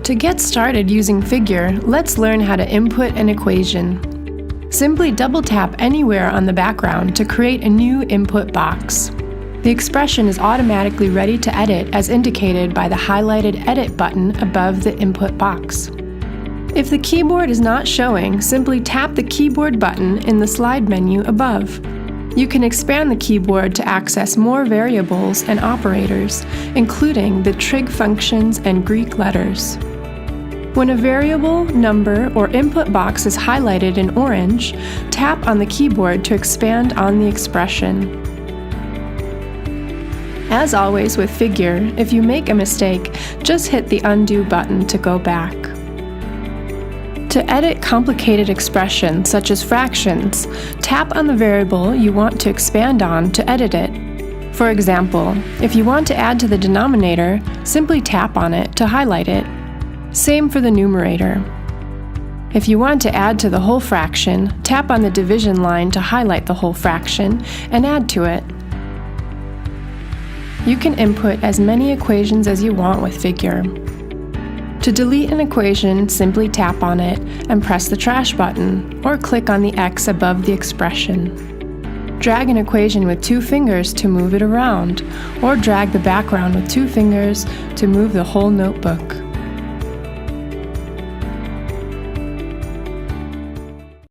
To get started using Figure, let's learn how to input an equation. Simply double-tap anywhere on the background to create a new input box. The expression is automatically ready to edit as indicated by the highlighted Edit button above the input box. If the keyboard is not showing, simply tap the keyboard button in the slide menu above. You can expand the keyboard to access more variables and operators, including the trig functions and Greek letters. When a variable, number, or input box is highlighted in orange, tap on the keyboard to expand on the expression. As always with Figure, if you make a mistake, just hit the Undo button to go back. To edit complicated expressions such as fractions, tap on the variable you want to expand on to edit it. For example, if you want to add to the denominator, simply tap on it to highlight it. Same for the numerator. If you want to add to the whole fraction, tap on the division line to highlight the whole fraction and add to it. You can input as many equations as you want with Figure. To delete an equation, simply tap on it and press the trash button, or click on the X above the expression. Drag an equation with 2 fingers to move it around, or drag the background with 2 fingers to move the whole notebook.